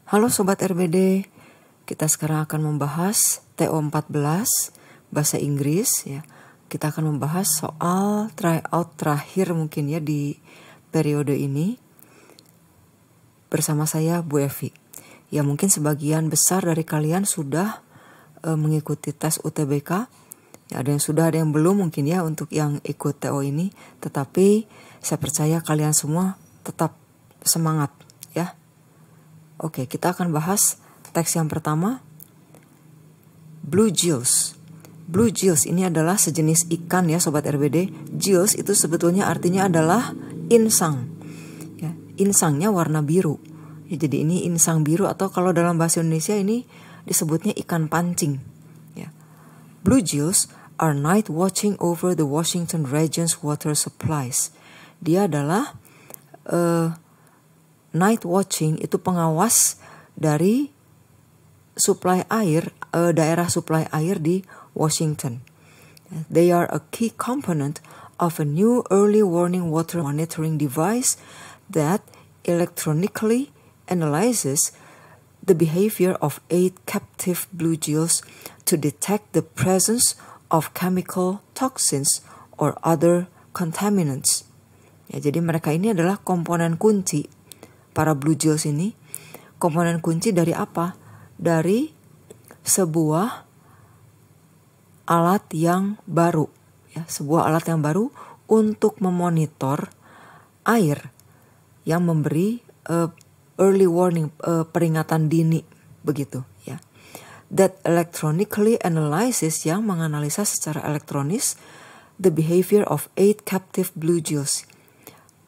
Halo Sobat RBD, kita sekarang akan membahas TO14 Bahasa Inggris ya. Kita akan membahas soal tryout terakhir mungkin ya di periode ini. Bersama saya Bu Evi. Ya mungkin sebagian besar dari kalian sudah mengikuti tes UTBK. Ya, ada yang sudah, ada yang belum mungkin ya untuk yang ikut TO ini. Tetapi saya percaya kalian semua tetap semangat ya. Oke, kita akan bahas teks yang pertama. Bluegills. Bluegills ini adalah sejenis ikan ya Sobat RBD. Gills itu sebetulnya artinya adalah insang. Ya, insangnya warna biru. Ya, jadi ini insang biru atau kalau dalam bahasa Indonesia ini disebutnya ikan pancing. Ya. Bluegills are night watching over the Washington region's water supplies. Dia adalah night watching, itu pengawas dari suplai air, daerah suplai air di Washington. They are a key component of a new early warning water monitoring device that electronically analyzes the behavior of 8 captive bluegills to detect the presence of chemical toxins or other contaminants. Ya, jadi mereka ini adalah komponen kunci. Para bluegills ini komponen kunci dari apa? Dari sebuah alat yang baru, ya, sebuah alat yang baru untuk memonitor air yang memberi early warning, peringatan dini, begitu ya. That electronically analyzes, yang menganalisa secara elektronis the behavior of 8 captive bluegills.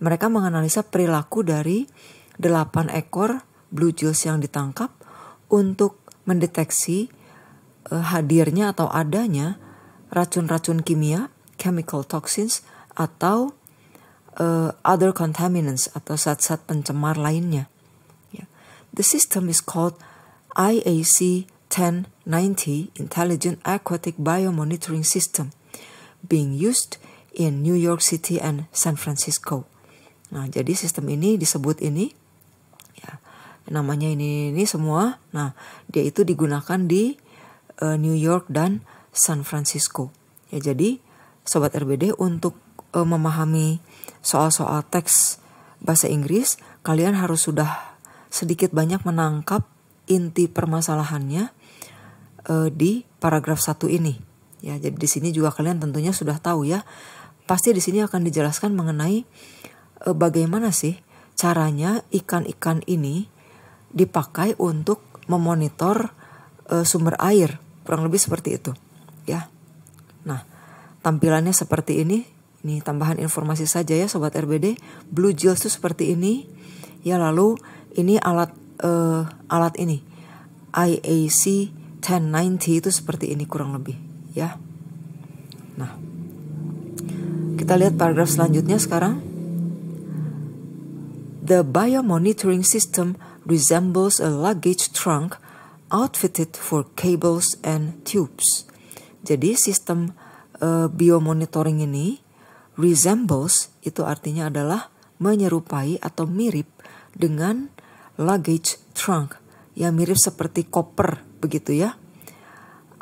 Mereka menganalisa perilaku dari 8 ekor bluegills yang ditangkap untuk mendeteksi hadirnya atau adanya racun-racun kimia, chemical toxins, atau other contaminants atau zat-zat pencemar lainnya. Yeah. The system is called IAC 1090 Intelligent Aquatic Biomonitoring System, being used in New York City and San Francisco. Nah, jadi sistem ini disebut ini, ya, namanya ini semua. Nah, dia itu digunakan di New York dan San Francisco. Ya, jadi Sobat RBD untuk memahami soal-soal teks bahasa Inggris, kalian harus sudah sedikit banyak menangkap inti permasalahannya di paragraf 1 ini. Ya, jadi di sini juga kalian tentunya sudah tahu ya. Pasti di sini akan dijelaskan mengenai bagaimana sih caranya ikan-ikan ini dipakai untuk memonitor sumber air, kurang lebih seperti itu ya. Nah, tampilannya seperti ini tambahan informasi saja ya Sobat RBD. Bluegills itu seperti ini ya. Lalu ini alat ini IAC 1090 itu seperti ini kurang lebih ya. Nah, kita lihat paragraf selanjutnya sekarang. The biomonitoring system resembles a luggage trunk outfitted for cables and tubes. Jadi sistem biomonitoring ini resembles, itu artinya adalah menyerupai atau mirip dengan luggage trunk, yang mirip seperti koper begitu ya.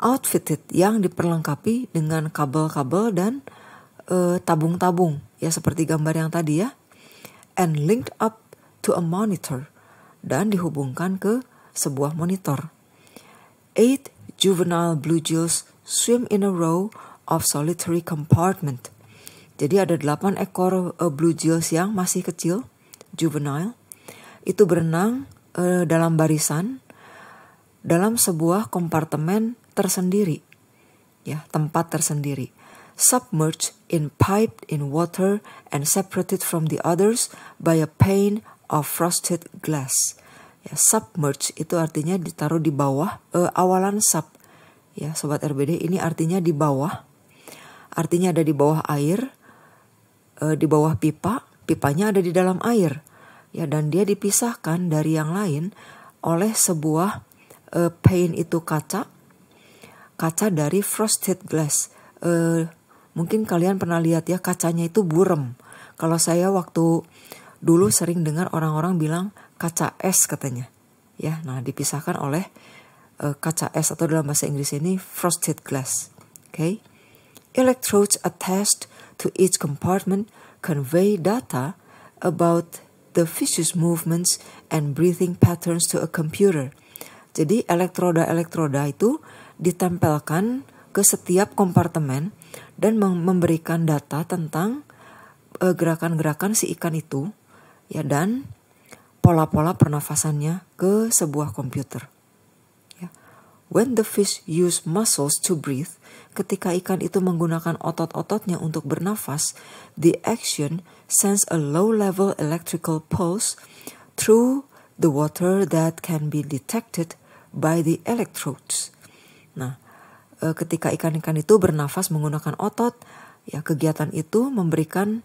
Outfitted, yang diperlengkapi dengan kabel-kabel dan tabung-tabung ya, seperti gambar yang tadi ya. And linked up to a monitor, dan dihubungkan ke sebuah monitor. 8 juvenile bluegills swim in a row of solitary compartment. Jadi ada 8 ekor bluegills yang masih kecil, juvenile, itu berenang dalam barisan dalam sebuah kompartemen tersendiri, ya, tempat tersendiri. Submerged in piped in water and separated from the others by a pane of frosted glass. Ya, submerged itu artinya ditaruh di bawah, awalan sub. Ya, Sobat RBD, ini artinya di bawah. Artinya ada di bawah air, di bawah pipa, pipanya ada di dalam air. Ya, dan dia dipisahkan dari yang lain oleh sebuah pane, itu kaca dari frosted glass. Mungkin kalian pernah lihat ya, kacanya itu burem. Kalau saya waktu dulu sering dengar orang-orang bilang kaca es katanya. Ya, nah dipisahkan oleh kaca es atau dalam bahasa Inggris ini frosted glass. Okay? Electrodes attached to each compartment convey data about the fish's movements and breathing patterns to a computer. Jadi elektroda-elektroda itu ditempelkan ke setiap kompartemen dan memberikan data tentang gerakan-gerakan si ikan itu, ya, dan pola-pola pernafasannya ke sebuah komputer. Ya. When the fish use muscles to breathe, ketika ikan itu menggunakan otot-ototnya untuk bernafas, the action sends a low-level electrical pulse through the water that can be detected by the electrodes. Nah, ketika ikan-ikan itu bernafas menggunakan otot, ya kegiatan itu memberikan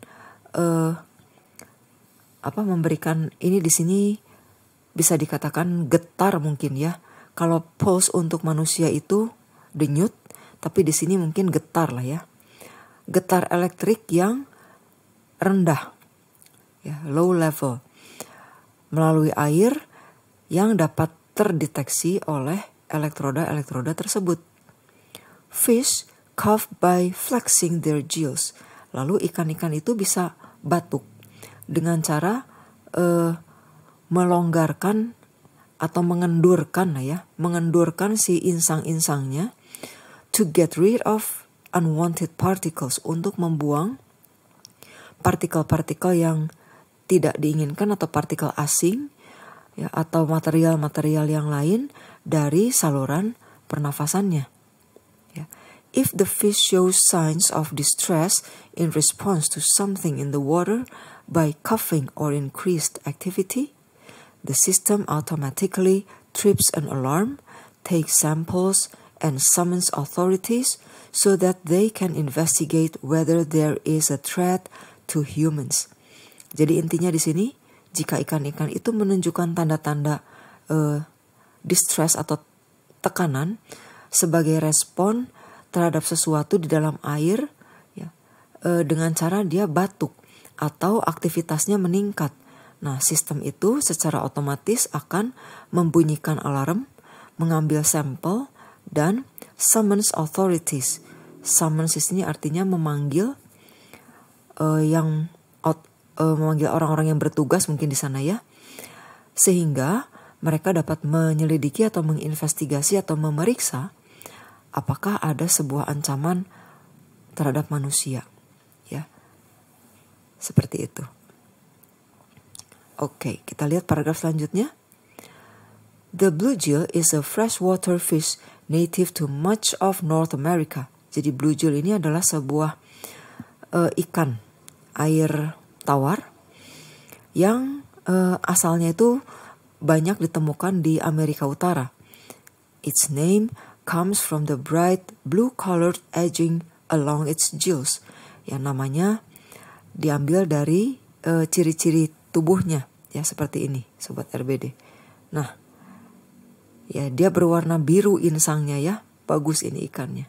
ini di sini bisa dikatakan getar mungkin ya. Kalau pulse untuk manusia itu denyut, tapi di sini mungkin getar lah ya. Getar elektrik yang rendah, ya, low level, melalui air yang dapat terdeteksi oleh elektroda-elektroda tersebut. Fish cough by flexing their gills. Lalu ikan-ikan itu bisa batuk dengan cara melonggarkan atau mengendurkan si insang-insangnya to get rid of unwanted particles, untuk membuang partikel-partikel yang tidak diinginkan atau partikel asing, ya, atau material-material yang lain dari saluran pernafasannya. Ya. If the fish shows signs of distress in response to something in the water by coughing or increased activity, the system automatically trips an alarm, takes samples, and summons authorities so that they can investigate whether there is a threat to humans. Jadi intinya di sini, jika ikan-ikan itu menunjukkan tanda-tanda distress atau tekanan sebagai respon terhadap sesuatu di dalam air, ya, dengan cara dia batuk atau aktivitasnya meningkat. Nah, sistem itu secara otomatis akan membunyikan alarm, mengambil sampel, dan summons authorities. Summons di sini artinya memanggil memanggil orang-orang yang bertugas mungkin di sana ya, sehingga mereka dapat menyelidiki atau menginvestigasi atau memeriksa apakah ada sebuah ancaman terhadap manusia, ya. Seperti itu. Oke, kita lihat paragraf selanjutnya. The bluegill is a freshwater fish native to much of North America. Jadi bluegill ini adalah sebuah ikan air tawar yang asalnya itu banyak ditemukan di Amerika Utara. Its name comes from the bright blue-colored edging along its gills. Yang namanya diambil dari ciri-ciri tubuhnya, ya, seperti ini, sobat RBD. Nah, ya, dia berwarna biru insangnya ya, bagus ini ikannya.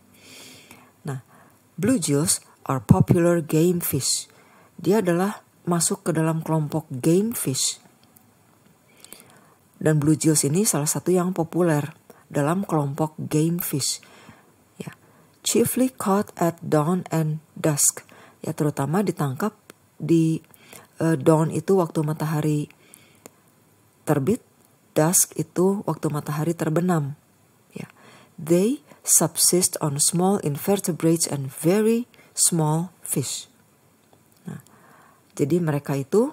Nah, bluegills are popular game fish. Dia adalah masuk ke dalam kelompok game fish. Dan bluegills ini salah satu yang populer dalam kelompok game fish. Ya, chiefly caught at dawn and dusk. Ya, terutama ditangkap di dawn itu waktu matahari terbit, dusk itu waktu matahari terbenam. Ya, they subsist on small invertebrates and very small fish. Nah, jadi mereka itu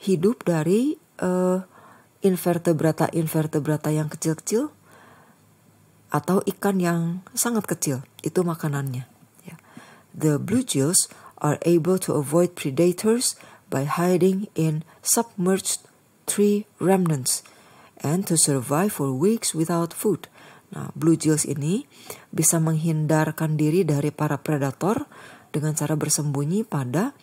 hidup dari invertebrata yang kecil-kecil atau ikan yang sangat kecil, itu makanannya. Ya. The bluegills are able to avoid predators by hiding in submerged tree remnants and to survive for weeks without food. Nah, bluegills ini bisa menghindarkan diri dari para predator dengan cara bersembunyi pada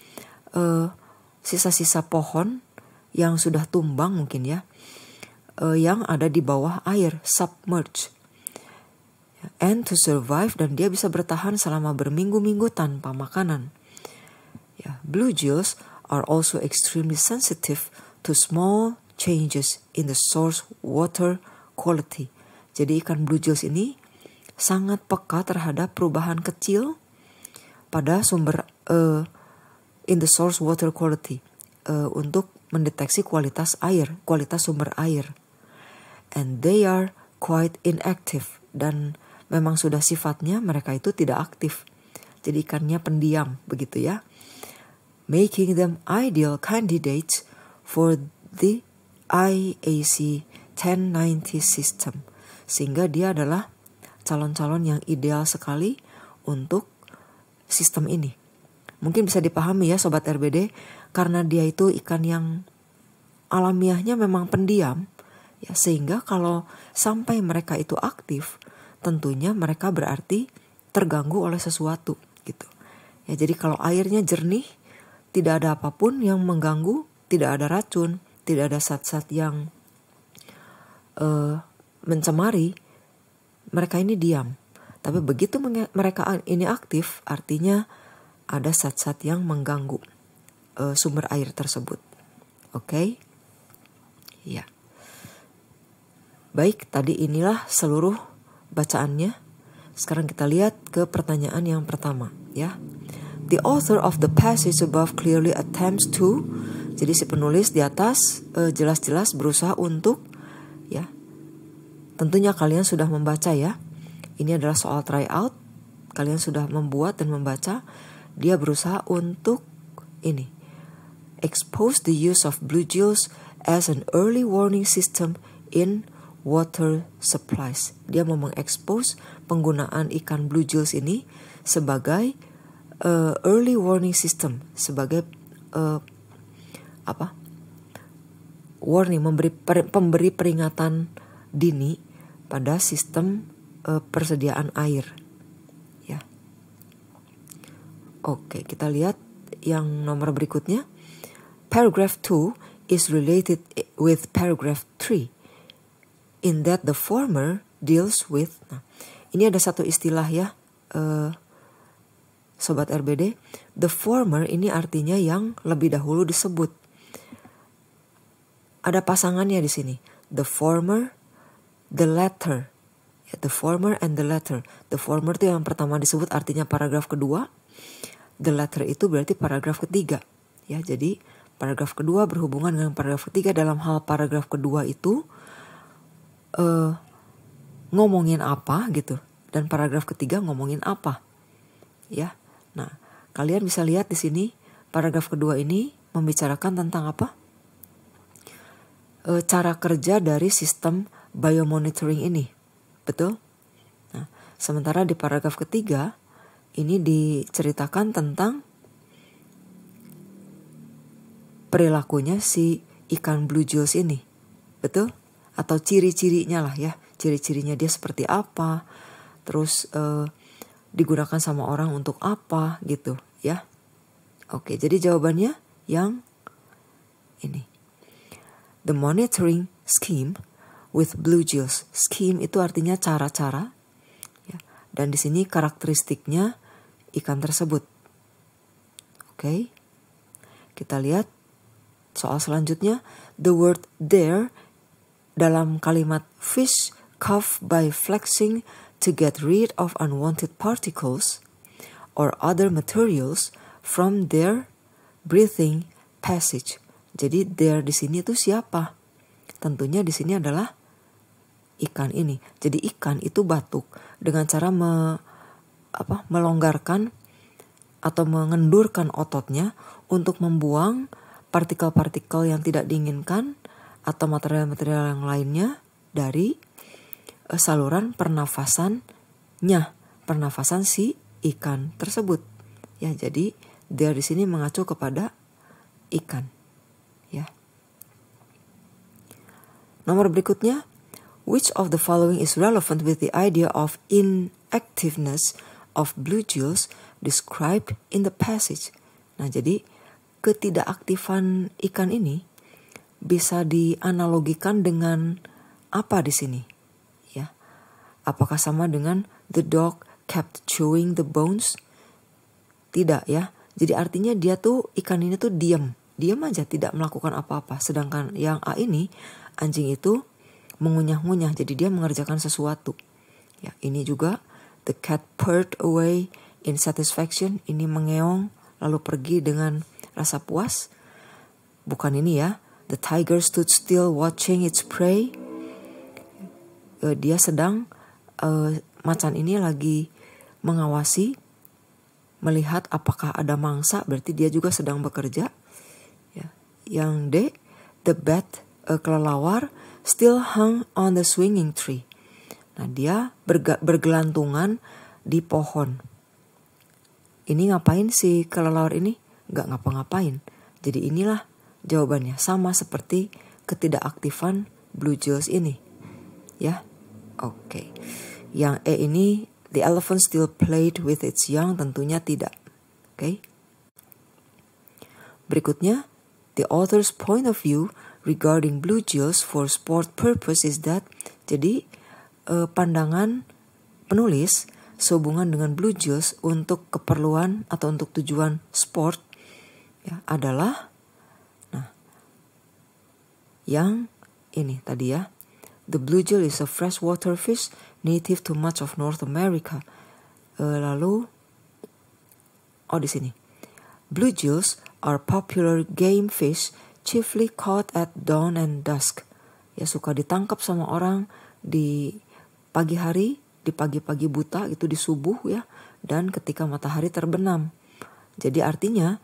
sisa-sisa pohon yang sudah tumbang mungkin ya, yang ada di bawah air, submerged. And to survive, dan dia bisa bertahan selama berminggu-minggu tanpa makanan. Ya, bluegills are also extremely sensitive to small changes in the source water quality. Jadi ikan blue gills ini sangat peka terhadap perubahan kecil pada sumber in the source water quality untuk mendeteksi kualitas sumber air. And they are quite inactive, dan memang sudah sifatnya mereka itu tidak aktif. Jadi ikannya pendiam begitu ya. Making them ideal candidates for the IAC 1090 system. Sehingga dia adalah calon-calon yang ideal sekali untuk sistem ini. Mungkin bisa dipahami ya Sobat RBD, karena dia itu ikan yang alamiahnya memang pendiam, ya, sehingga kalau sampai mereka itu aktif, tentunya mereka berarti terganggu oleh sesuatu gitu. Ya, jadi kalau airnya jernih, tidak ada apapun yang mengganggu, tidak ada racun, tidak ada zat-zat yang mencemari, mereka ini diam. Tapi begitu mereka ini aktif, artinya ada zat-zat yang mengganggu sumber air tersebut. Oke? Ya. Baik, tadi inilah seluruh bacaannya. Sekarang kita lihat ke pertanyaan yang pertama, ya. The author of the passage above clearly attempts to, jadi si penulis di atas jelas-jelas berusaha untuk, ya. Tentunya kalian sudah membaca ya. Ini adalah soal tryout. Kalian sudah membuat dan membaca. Dia berusaha untuk ini, expose the use of bluegills as an early warning system in water supplies. Dia mau mengekspos penggunaan ikan bluegills ini sebagai early warning system, sebagai warning, pemberi peringatan dini pada sistem persediaan air. Ya. Oke, kita lihat yang nomor berikutnya. Paragraph 2 is related with paragraph 3 in that the former deals with. Nah, ini ada satu istilah ya, Sobat RBD. The former ini artinya yang lebih dahulu disebut. Ada pasangannya di sini. The former, the latter. Ya, the former and the latter. The former itu yang pertama disebut artinya paragraf kedua. The latter itu berarti paragraf ketiga. Ya, jadi paragraf kedua berhubungan dengan paragraf ketiga. Dalam hal paragraf kedua itu ngomongin apa gitu, dan paragraf ketiga ngomongin apa. Ya. Nah, kalian bisa lihat di sini paragraf kedua ini membicarakan tentang apa? Cara kerja dari sistem biomonitoring ini. Betul? Nah, sementara di paragraf ketiga ini diceritakan tentang perilakunya si ikan bluegills ini. Betul? Atau ciri-cirinya lah ya. Ciri-cirinya dia seperti apa. Terus digunakan sama orang untuk apa gitu ya. Oke, jadi jawabannya yang ini. The monitoring scheme with bluegills. Scheme itu artinya cara-cara. Ya. Dan di sini karakteristiknya ikan tersebut. Oke. Kita lihat soal selanjutnya. The word there dalam kalimat fish cough by flexing to get rid of unwanted particles or other materials from their breathing passage. Jadi there di sini itu siapa? Tentunya di sini adalah ikan ini. Jadi ikan itu batuk dengan cara melonggarkan atau mengendurkan ototnya untuk membuang partikel-partikel yang tidak diinginkan atau material-material yang lainnya dari saluran pernafasannya, pernafasan si ikan tersebut. Ya, jadi there di sini mengacu kepada ikan. Ya. Nomor berikutnya, which of the following is relevant with the idea of inactiveness of bluegills described in the passage? Nah, jadi ketidakaktifan ikan ini bisa dianalogikan dengan apa di sini? Ya. Apakah sama dengan the dog kept chewing the bones? Tidak ya. Jadi artinya dia tuh, ikan ini tuh diam diam aja, tidak melakukan apa-apa. Sedangkan yang A ini, anjing itu mengunyah-ngunyah, jadi dia mengerjakan sesuatu. Ya, ini juga the cat purred away in satisfaction, ini mengeong lalu pergi dengan rasa puas. Bukan ini ya, the tiger stood still watching its prey. Dia sedang, macan ini lagi mengawasi, melihat apakah ada mangsa, berarti dia juga sedang bekerja. Ya. Yang D, the bat, kelelawar, still hung on the swinging tree. Nah, dia bergelantungan di pohon. Ini ngapain si kelelawar ini? Gak ngapa-ngapain. Jadi inilah jawabannya, sama seperti ketidakaktifan blue jays ini. Ya, oke. Yang E ini, the elephant still played with its young, tentunya tidak. Oke. Berikutnya, the author's point of view regarding blue jays for sport purpose is that, jadi pandangan penulis sehubungan dengan blue jays untuk keperluan atau untuk tujuan sport ya, adalah, nah, yang ini tadi ya, the blue jay is a freshwater fish native to much of North America. Lalu, di sini, blue jays are popular game fish chiefly caught at dawn and dusk. Ya, suka ditangkap sama orang di pagi hari, di pagi-pagi buta itu, di subuh ya, dan ketika matahari terbenam. Jadi artinya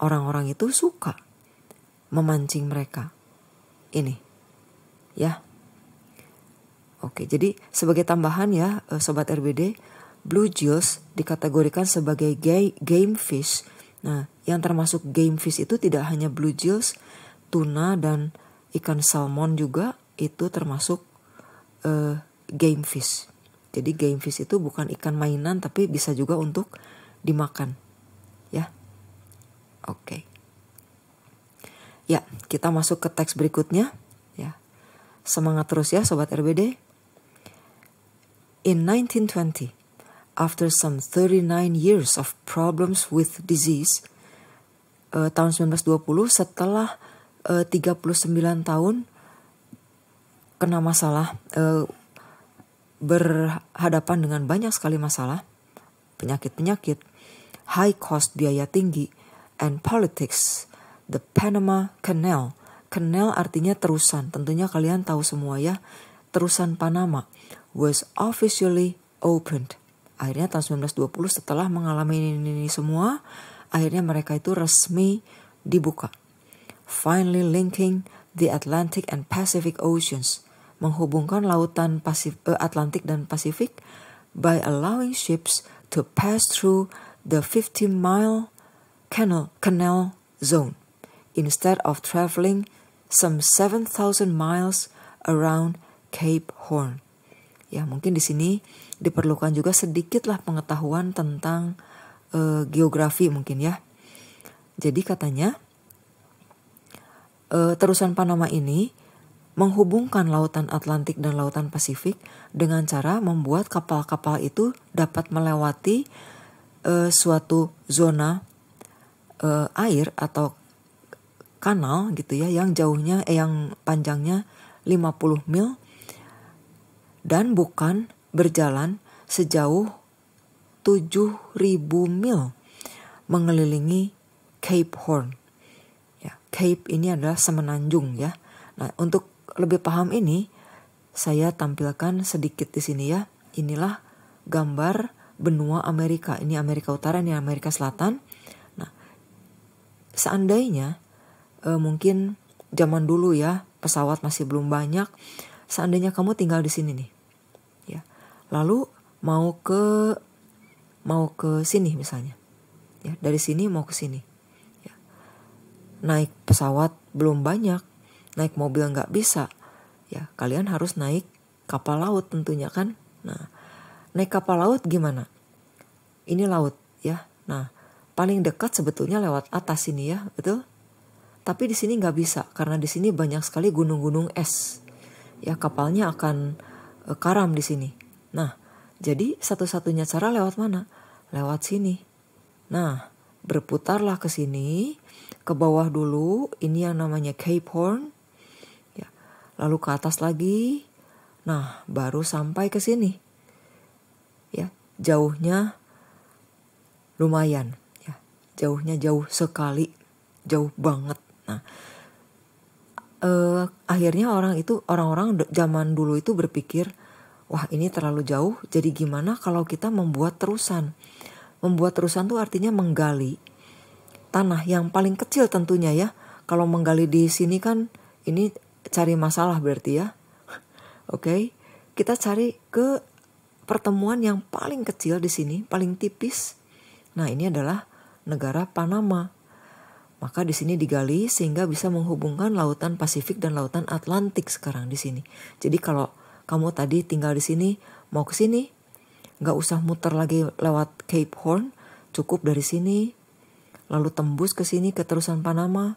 orang-orang itu suka memancing mereka. Ini ya. Oke, jadi sebagai tambahan ya Sobat RBD, blue jays dikategorikan sebagai game fish. Nah, yang termasuk game fish itu tidak hanya blue jays, tuna dan ikan salmon juga itu termasuk game fish. Jadi game fish itu bukan ikan mainan, tapi bisa juga untuk dimakan. Ya. Oke. Ya, kita masuk ke teks berikutnya. Ya. Semangat terus ya Sobat RBD. In 1920, after some 39 years of problems with disease, tahun 1920 setelah 39 tahun kena masalah, berhadapan dengan banyak sekali masalah, penyakit-penyakit, high cost biaya tinggi, and politics, the Panama Canal. Canal artinya terusan, tentunya kalian tahu semua ya, terusan Panama, was officially opened. Akhirnya tahun 1920 setelah mengalami ini semua, akhirnya mereka itu resmi dibuka. Finally linking the Atlantic and Pacific Oceans, menghubungkan lautan Atlantik dan Pasifik by allowing ships to pass through the 50-mile canal zone instead of traveling some 7,000 miles around Cape Horn. Ya, mungkin di sini diperlukan juga sedikitlah pengetahuan tentang geografi mungkin ya. Jadi katanya terusan Panama ini menghubungkan lautan Atlantik dan lautan Pasifik dengan cara membuat kapal-kapal itu dapat melewati suatu zona air atau kanal gitu ya, yang jauhnya yang panjangnya 50 mil dan bukan berjalan sejauh 7.000 mil mengelilingi Cape Horn. Ya, Cape ini adalah semenanjung ya. Nah, untuk lebih paham ini, saya tampilkan sedikit di sini ya. Inilah gambar benua Amerika. Ini Amerika Utara, ini Amerika Selatan. Nah, seandainya mungkin zaman dulu ya, pesawat masih belum banyak. Seandainya kamu tinggal di sini nih, ya. Lalu mau ke sini misalnya, ya. Dari sini mau ke sini, ya. Naik pesawat belum banyak. Naik mobil nggak bisa, ya kalian harus naik kapal laut tentunya kan. Nah, naik kapal laut gimana? Ini laut ya. Nah, paling dekat sebetulnya lewat atas sini ya, betul? Tapi di sini nggak bisa karena di sini banyak sekali gunung-gunung es. Ya, kapalnya akan karam di sini. Nah, jadi satu-satunya cara lewat mana? Lewat sini. Nah, berputarlah ke sini Ke bawah dulu, ini yang namanya Cape Horn. Ya. Lalu ke atas lagi. Nah, baru sampai ke sini. Ya, jauhnya lumayan. Ya, jauhnya jauh sekali, jauh banget. Nah, akhirnya orang-orang zaman dulu itu berpikir, wah ini terlalu jauh, jadi gimana kalau kita membuat terusan? Membuat terusan tuh artinya menggali tanah yang paling kecil tentunya ya. Kalau menggali di sini kan ini cari masalah berarti ya. Oke, kita cari ke pertemuan yang paling kecil di sini, paling tipis. Nah, ini adalah negara Panama. Maka di sini digali sehingga bisa menghubungkan lautan Pasifik dan lautan Atlantik sekarang di sini. Jadi kalau kamu tadi tinggal di sini, mau ke sini, nggak usah muter lagi lewat Cape Horn, cukup dari sini, lalu tembus ke sini ke terusan Panama,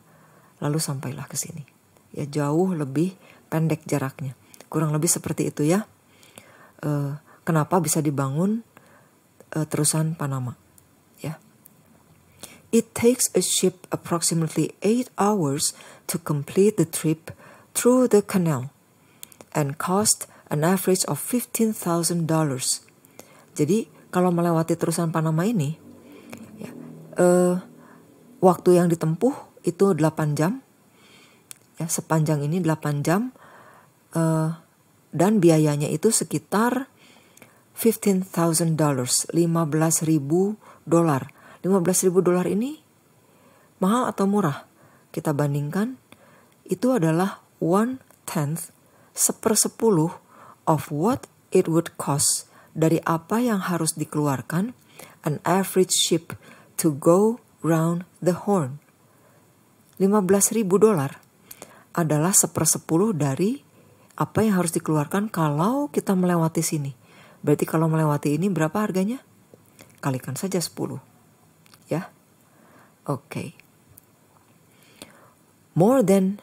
lalu sampailah ke sini. Ya jauh lebih pendek jaraknya. Kurang lebih seperti itu ya. Kenapa bisa dibangun terusan Panama? Ya. It takes a ship approximately 8 hours to complete the trip through the canal and cost an average of $15,000. Jadi kalau melewati terusan Panama ini, ya, waktu yang ditempuh itu 8 jam. Ya, sepanjang ini 8 jam. Dan biayanya itu sekitar $15,000, $15,000. $15,000 ini mahal atau murah? Kita bandingkan, itu adalah 1/10, 1/10 of what it would cost, dari apa yang harus dikeluarkan an average ship to go round the horn. $15,000 adalah 1/10 dari apa yang harus dikeluarkan kalau kita melewati sini. Berarti kalau melewati ini berapa harganya? Kalikan saja 10. Ya. Okay. More than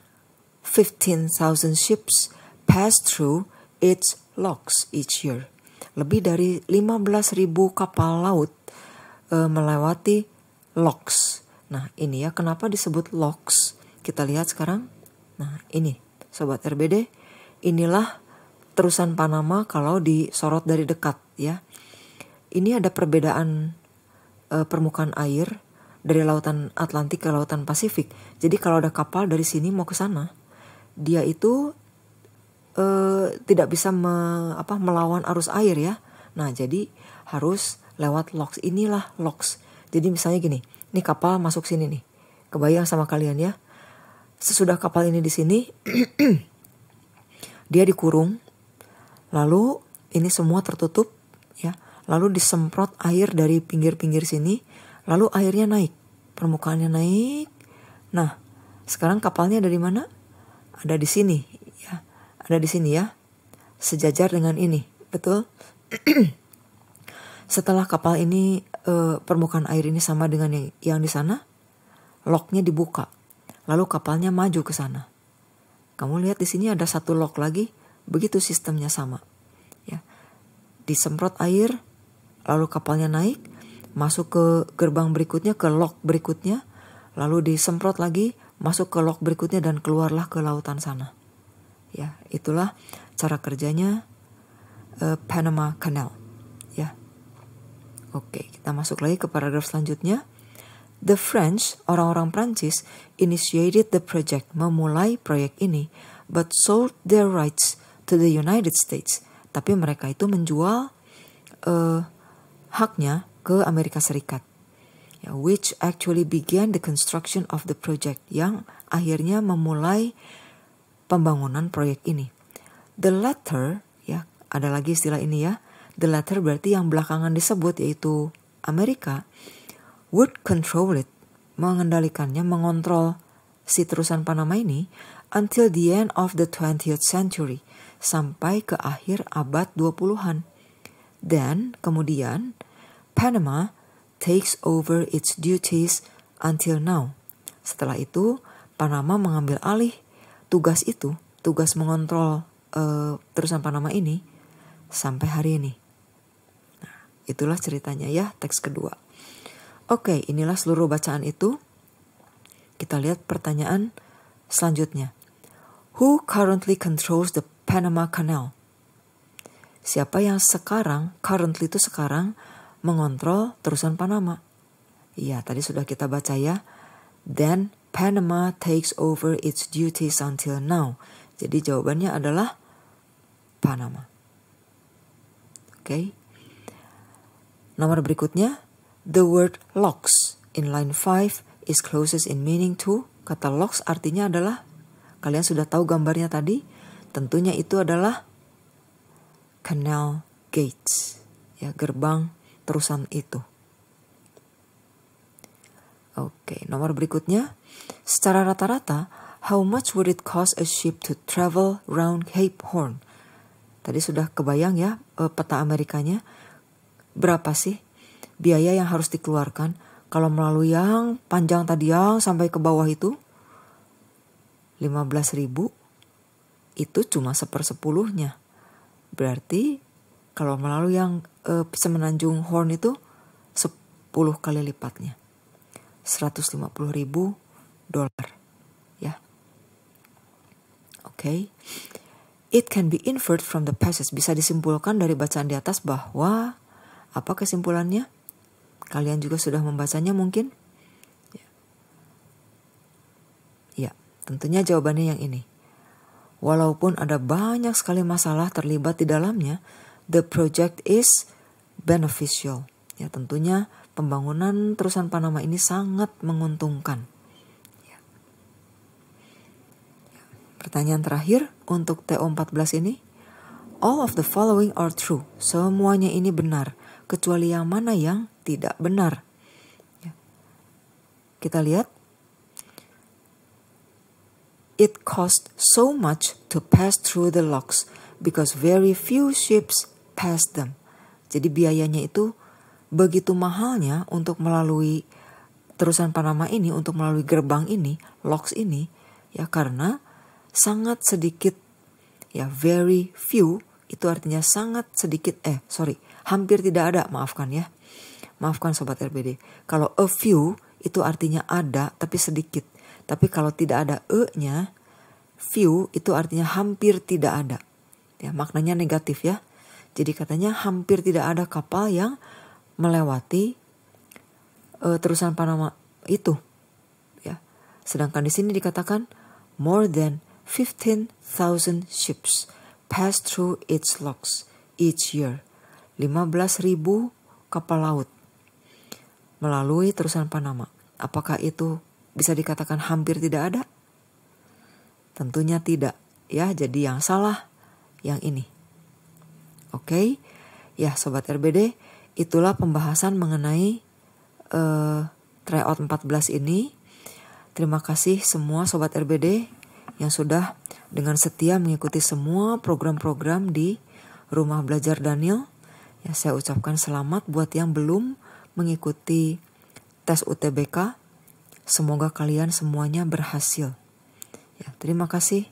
15,000 ships pass through its locks each year. Lebih dari 15,000 kapal laut melewati locks. Nah, ini ya kenapa disebut locks? Kita lihat sekarang. Nah, ini Sobat RBD, inilah terusan Panama kalau disorot dari dekat ya. Ini ada perbedaan permukaan air dari lautan Atlantik ke lautan Pasifik. Jadi kalau ada kapal dari sini mau ke sana, dia itu tidak bisa melawan arus air ya. Nah, jadi harus lewat locks. Inilah locks. Jadi misalnya gini, ini kapal masuk sini nih. Kebayang sama kalian ya. Sesudah kapal ini di sini, dia dikurung. Lalu ini semua tertutup ya. Lalu disemprot air dari pinggir-pinggir sini, lalu airnya naik, permukaannya naik. Nah, sekarang kapalnya dari mana? Ada di sini, ya, ada di sini ya, sejajar dengan ini, betul? Setelah kapal ini permukaan air ini sama dengan yang di sana, locknya dibuka, lalu kapalnya maju ke sana. Kamu lihat di sini ada satu lock lagi, begitu sistemnya sama, ya. Disemprot air. Lalu kapalnya naik, masuk ke gerbang berikutnya, ke lock berikutnya, lalu disemprot lagi, masuk ke lock berikutnya dan keluarlah ke lautan sana. Ya, itulah cara kerjanya Panama Canal. Ya, oke, kita masuk lagi ke paragraf selanjutnya. The French, orang-orang Prancis, initiated the project, memulai proyek ini, but sold their rights to the United States. Tapi mereka itu menjual haknya ke Amerika Serikat, ya, which actually began the construction of the project, yang akhirnya memulai pembangunan proyek ini. The latter, ya, ada lagi istilah ini ya, the latter berarti yang belakangan disebut, yaitu Amerika, would control it, mengendalikannya, mengontrol si terusan Panama ini until the end of the 20th century, sampai ke akhir abad 20-an. Dan kemudian Panama takes over its duties until now. Setelah itu Panama mengambil alih tugas itu, tugas mengontrol terusan Panama ini sampai hari ini. Nah, itulah ceritanya ya, teks kedua. Oke, inilah seluruh bacaan itu. Kita lihat pertanyaan selanjutnya. Who currently controls the Panama Canal? Siapa yang sekarang, currently itu sekarang, mengontrol terusan Panama? Iya, tadi sudah kita baca ya. Then Panama takes over its duties until now. Jadi jawabannya adalah Panama. Oke. Nomor berikutnya, the word locks in line 5 is closest in meaning to. Kata locks artinya adalah, kalian sudah tahu gambarnya tadi, tentunya itu adalah canal gates, ya, gerbang terusan itu. Oke, nomor berikutnya, secara rata-rata, how much would it cost a ship to travel round Cape Horn? Tadi sudah kebayang ya peta Amerikanya, berapa sih biaya yang harus dikeluarkan kalau melalui yang panjang tadi yang sampai ke bawah itu? 15.000, itu cuma 1/10-nya. Berarti kalau melalui yang semenanjung Horn itu 10 kali lipatnya. $150.000 ya. Oke. It can be inferred from the passage. Bisa disimpulkan dari bacaan di atas bahwa, apa kesimpulannya? Kalian juga sudah membacanya mungkin? Ya, tentunya jawabannya yang ini. Walaupun ada banyak sekali masalah terlibat di dalamnya, the project is beneficial. Ya, tentunya pembangunan terusan Panama ini sangat menguntungkan. Ya. Pertanyaan terakhir untuk TO14 ini. All of the following are true. Semuanya ini benar, kecuali yang mana yang tidak benar. Ya. Kita lihat. It cost so much to pass through the locks because very few ships pass them. Jadi biayanya itu begitu mahalnya untuk melalui terusan Panama ini, untuk melalui gerbang ini, locks ini, ya, karena sangat sedikit, ya, very few itu artinya sangat sedikit, hampir tidak ada, maafkan ya. Maafkan Sobat RBD. Kalau a few itu artinya ada tapi sedikit. Tapi kalau tidak ada e-nya, few itu artinya hampir tidak ada. Ya, maknanya negatif ya. Jadi katanya hampir tidak ada kapal yang melewati terusan Panama itu. Ya. Sedangkan di sini dikatakan more than 15,000 ships pass through its locks each year. 15.000 kapal laut melalui terusan Panama. Apakah itu bisa dikatakan hampir tidak ada? Tentunya tidak, ya. Jadi yang salah yang ini. Oke. Ya, Sobat RBD, itulah pembahasan mengenai tryout 14 ini. Terima kasih semua Sobat RBD yang sudah dengan setia mengikuti semua program-program di Rumah Belajar Daniel. Ya, saya ucapkan selamat buat yang belum mengikuti tes UTBK. Semoga kalian semuanya berhasil. Ya, terima kasih.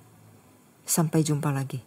Sampai jumpa lagi.